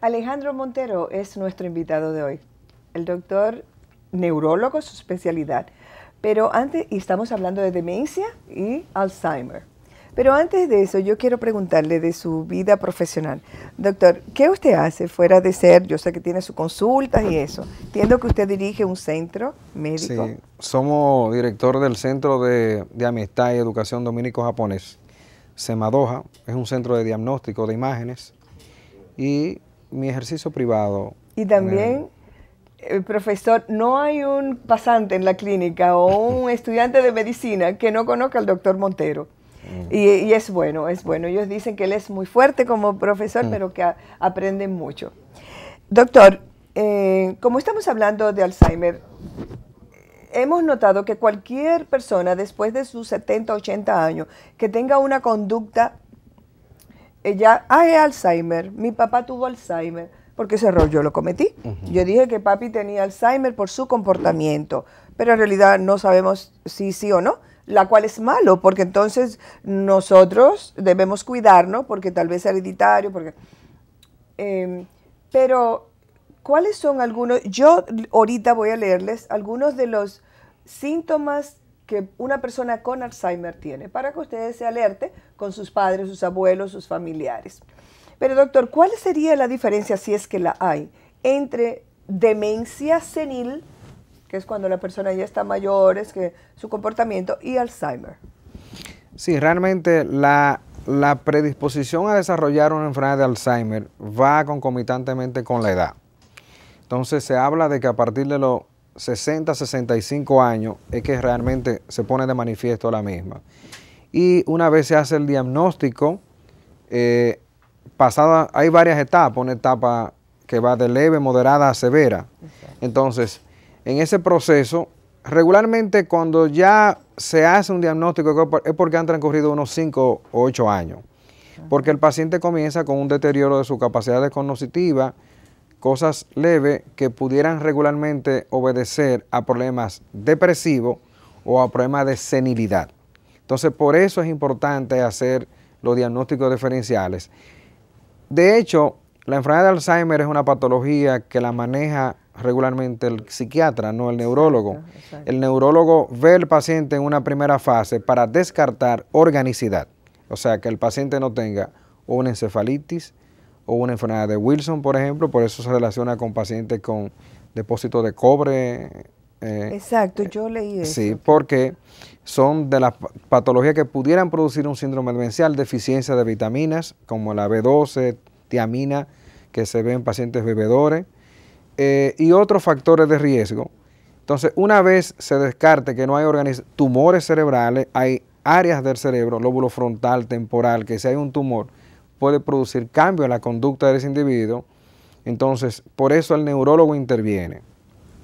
Alejandro Montero es nuestro invitado de hoy, el doctor neurólogo, su especialidad. Pero antes, y estamos hablando de demencia y Alzheimer. Pero antes de eso, yo quiero preguntarle de su vida profesional. Doctor, ¿qué usted hace fuera de ser, yo sé que tiene sus consultas y eso? Entiendo que usted dirige un centro médico. Sí, somos director del Centro de Amistad y Educación Dominico-Japonés. Semadoja es un centro de diagnóstico de imágenes y mi ejercicio privado. Y también, profesor, no hay un pasante en la clínica o un estudiante de medicina que no conozca al doctor Montero. Y es bueno, es bueno. Ellos dicen que él es muy fuerte como profesor, pero que aprenden mucho. Doctor, como estamos hablando de Alzheimer, hemos notado que cualquier persona después de sus 70, 80 años que tenga una conducta, ya hay Alzheimer, mi papá tuvo Alzheimer, porque ese error yo lo cometí. Yo dije que papi tenía Alzheimer por su comportamiento, pero en realidad no sabemos si sí o no, la cual es malo, porque entonces nosotros debemos cuidarnos, porque tal vez es hereditario, porque, pero ¿cuáles son algunos? Yo ahorita voy a leerles algunos de los síntomas que una persona con Alzheimer tiene, para que ustedes se alerten con sus padres, sus abuelos, sus familiares. Pero doctor, ¿cuál sería la diferencia, si es que la hay, entre demencia senil, que es cuando la persona ya está mayor, es que su comportamiento, y Alzheimer? Sí, realmente la predisposición a desarrollar una enfermedad de Alzheimer va concomitantemente con la edad. Entonces se habla de que a partir de los 60, 65 años es que realmente se pone de manifiesto la misma. Y una vez se hace el diagnóstico, hay varias etapas, una etapa que va de leve, moderada a severa. Entonces, en ese proceso, regularmente cuando ya se hace un diagnóstico es porque han transcurrido unos 5 o 8 años. Porque el paciente comienza con un deterioro de su capacidad cognitiva, cosas leves que pudieran regularmente obedecer a problemas depresivos o a problemas de senilidad. Entonces, por eso es importante hacer los diagnósticos diferenciales. De hecho, la enfermedad de Alzheimer es una patología que la maneja regularmente el psiquiatra, no el neurólogo. Exacto. El neurólogo ve al paciente en una primera fase para descartar organicidad, o sea, que el paciente no tenga una encefalitis o una enfermedad de Wilson, por ejemplo, por eso se relaciona con pacientes con depósito de cobre. Exacto, yo leí eso. Sí, porque son de las patologías que pudieran producir un síndrome demencial, deficiencia de vitaminas, como la B12, tiamina, que se ve en pacientes bebedores, y otros factores de riesgo. Entonces, una vez se descarte que no hay tumores cerebrales, hay áreas del cerebro, lóbulo frontal, temporal, que si hay un tumor, puede producir cambio en la conducta de ese individuo. Entonces, por eso el neurólogo interviene.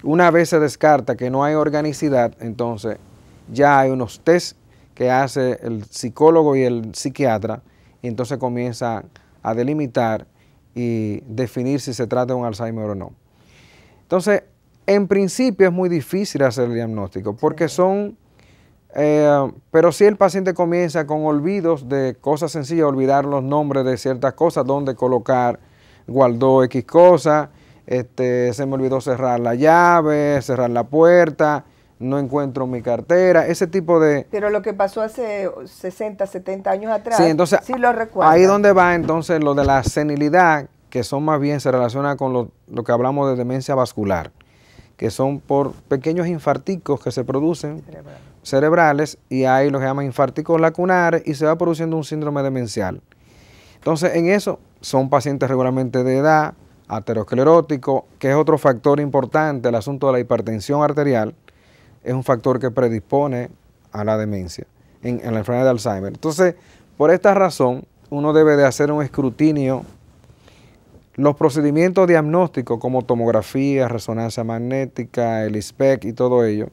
Una vez se descarta que no hay organicidad, entonces ya hay unos test que hace el psicólogo y el psiquiatra, y entonces comienza a delimitar y definir si se trata de un Alzheimer o no. Entonces, en principio es muy difícil hacer el diagnóstico, porque pero si el paciente comienza con olvidos de cosas sencillas, olvidar los nombres de ciertas cosas, dónde colocar, guardó X cosa, se me olvidó cerrar la llave, cerrar la puerta, no encuentro mi cartera, ese tipo de... Pero lo que pasó hace 60, 70 años atrás, sí, entonces, sí lo recuerdo. Ahí donde va entonces lo de la senilidad, que son más bien, se relaciona con lo que hablamos de demencia vascular, que son por pequeños infarticos que se producen cerebrales, y hay lo que llaman infarticos lacunares, y se va produciendo un síndrome demencial. Entonces, en eso son pacientes regularmente de edad, ateroscleróticos, que es otro factor importante. El asunto de la hipertensión arterial es un factor que predispone a la demencia en la enfermedad de Alzheimer. Entonces, por esta razón, uno debe de hacer un escrutinio. Los procedimientos diagnósticos como tomografía, resonancia magnética, el ISPEC y todo ello,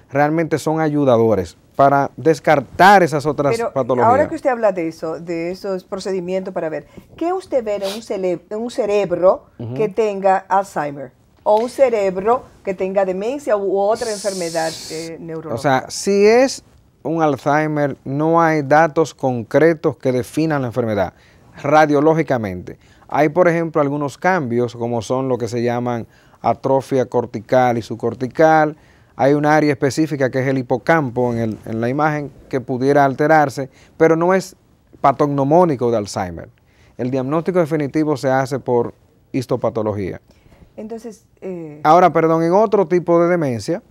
realmente son ayudadores para descartar esas otras patologías. Ahora que usted habla de eso, de esos procedimientos para ver, ¿qué usted ve en un cerebro que tenga Alzheimer? O un cerebro que tenga demencia u otra enfermedad neurológica. O sea, si es un Alzheimer, no hay datos concretos que definan la enfermedad radiológicamente. Hay, por ejemplo, algunos cambios, como son lo que se llaman atrofia cortical y subcortical. Hay un área específica que es el hipocampo en la imagen que pudiera alterarse, pero no es patognomónico de Alzheimer. El diagnóstico definitivo se hace por histopatología. Entonces, ahora, perdón, en otro tipo de demencia,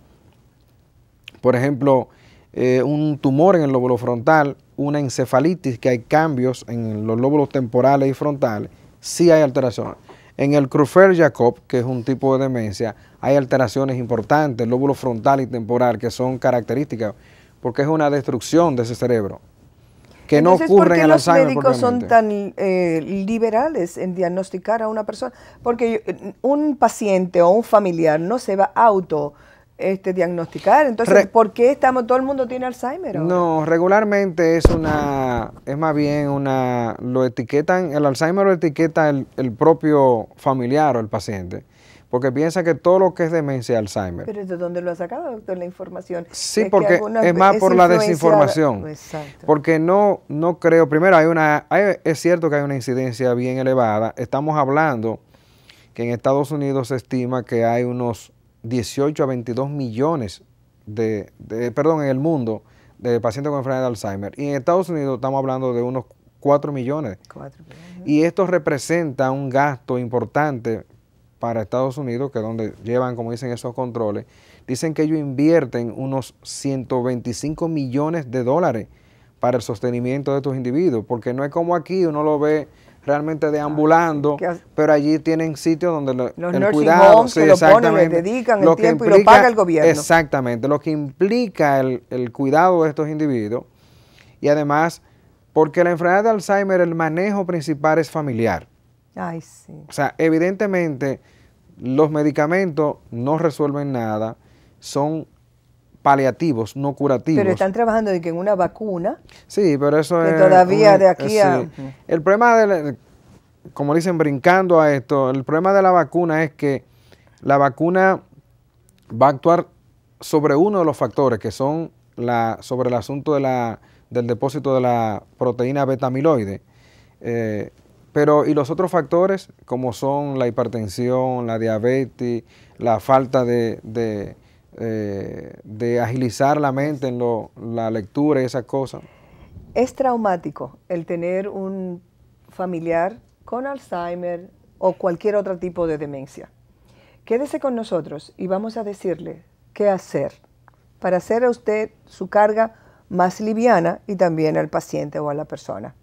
por ejemplo, un tumor en el lóbulo frontal, una encefalitis, que hay cambios en los lóbulos temporales y frontales, sí hay alteraciones. En el Creutzfeldt-Jakob, que es un tipo de demencia, hay alteraciones importantes, el lóbulo frontal y temporal, que son características, porque es una destrucción de ese cerebro, que entonces, no ocurre en el ¿por qué Alzheimer los médicos son propiamente. tan liberales en diagnosticar a una persona? Porque un paciente o un familiar no se va a diagnosticar. Entonces, ¿por qué todo el mundo tiene Alzheimer ahora? No, regularmente es más bien lo etiquetan, el Alzheimer lo etiqueta el propio familiar o el paciente, porque piensa que todo lo que es demencia es Alzheimer. ¿Pero de dónde lo ha sacado, doctor, la información? Sí, porque es más por la desinformación. Exacto. Porque no creo, primero es cierto que hay una incidencia bien elevada. Estamos hablando que en Estados Unidos se estima que hay unos 18 a 22 millones en el mundo, de pacientes con enfermedad de Alzheimer. Y en Estados Unidos estamos hablando de unos 4 millones. 4 millones. Y esto representa un gasto importante para Estados Unidos, que es donde llevan, como dicen, esos controles. Dicen que ellos invierten unos 125 millones de dólares para el sostenimiento de estos individuos, porque no es como aquí, uno lo ve realmente deambulando, pero allí tienen sitios donde el cuidado, homes que lo ponen, le dedican el tiempo y lo paga el gobierno. Exactamente, lo que implica el cuidado de estos individuos, y además, porque la enfermedad de Alzheimer, el manejo principal es familiar. Ay, sí. O sea, evidentemente, los medicamentos no resuelven nada, son paliativos, no curativos. Pero están trabajando en una vacuna. Sí, pero eso que todavía de aquí a... Sí. El problema, como dicen, brincando a esto, el problema de la vacuna es que la vacuna va a actuar sobre uno de los factores, que son sobre el asunto del depósito de la proteína beta-amiloide. Y los otros factores, como son la hipertensión, la diabetes, la falta de agilizar la mente en la lectura y esas cosas. ¿Es traumático el tener un familiar con Alzheimer o cualquier otro tipo de demencia? Quédese con nosotros y vamos a decirle qué hacer para hacer a usted su carga más liviana y también al paciente o a la persona.